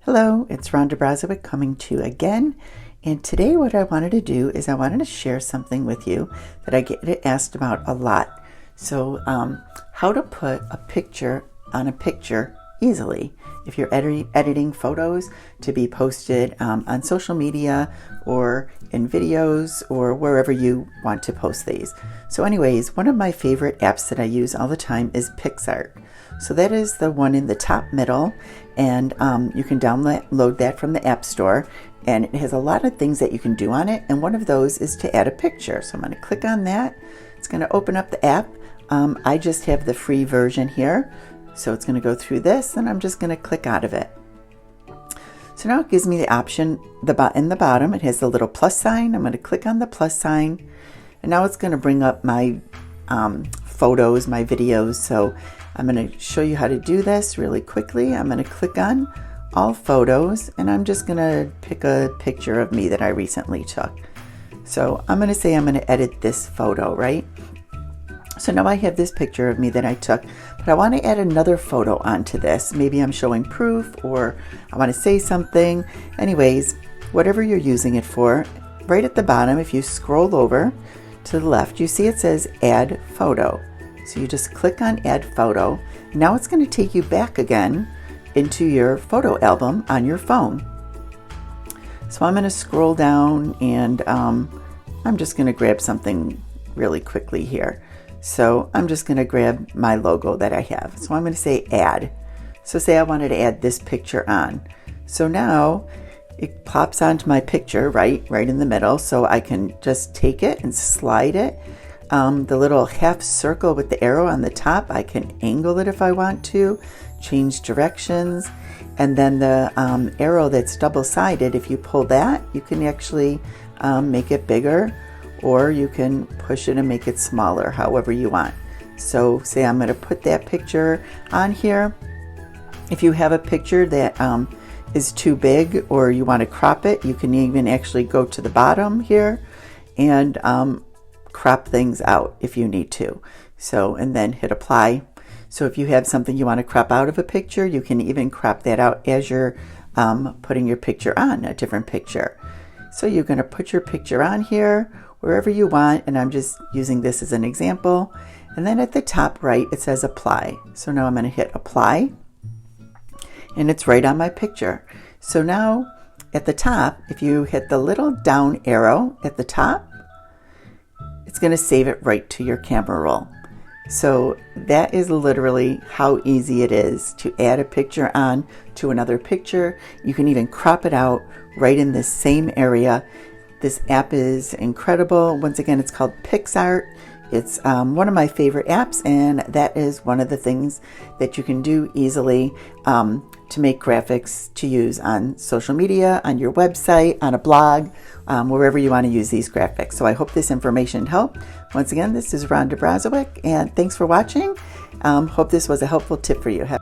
Hello, it's Rhonda Brzozowiec coming to you again. And today what I wanted to do is I wanted to share something with you that I get asked about a lot. So how to put a picture on a picture easily if you're editing photos to be posted on social media or in videos or wherever you want to post these. So anyways, one of my favorite apps that I use all the time is PicsArt. So that is the one in the top middle, and you can download that from the App Store, and it has a lot of things that you can do on it, and one of those is to add a picture. So I'm going to click on that. It's going to open up the app. I just have the free version here, so it's going to go through this, and I'm just going to click out of it. So now it gives me the option in the bottom. It has the little plus sign. I'm going to click on the plus sign, and now it's going to bring up my photos, my videos. So I'm going to show you how to do this really quickly. I'm going to click on all photos, and I'm just going to pick a picture of me that I recently took. So I'm going to say I'm going to edit this photo, right? So now I have this picture of me that I took, but I want to add another photo onto this. Maybe I'm showing proof, or I want to say something. Anyways, whatever you're using it for, right at the bottom, if you scroll over to the left, you see it says add photo. So you just click on add photo. Now it's going to take you back again into your photo album on your phone. So I'm going to scroll down, and I'm just going to grab something really quickly here. So I'm just going to grab my logo that I have. So I'm going to say add. So say I wanted to add this picture on. So now it pops onto my picture right in the middle. So I can just take it and slide it. The little half circle with the arrow on the top, I can angle it if I want to, change directions. And then the arrow that's double-sided, if you pull that, you can actually make it bigger, or you can push it and make it smaller, however you want. So say I'm going to put that picture on here. If you have a picture that is too big, or you want to crop it, you can even actually go to the bottom here and crop things out if you need to. So, and then hit apply. So if you have something you want to crop out of a picture, you can even crop that out as you're putting your picture on a different picture. So you're going to put your picture on here wherever you want, and I'm just using this as an example. And then at the top right, it says apply. So now I'm going to hit apply, and it's right on my picture. So now at the top, if you hit the little down arrow at the top, it's going to save it right to your camera roll. So that is literally how easy it is to add a picture on to another picture. You can even crop it out right in this same area. This app is incredible. Once again, it's called PicsArt. It's one of my favorite apps, and that is one of the things that you can do easily to make graphics to use on social media, on your website, on a blog, wherever you want to use these graphics. So I hope this information helped. Once again, this is Rhonda Brzozowiec, and thanks for watching. Hope this was a helpful tip for you.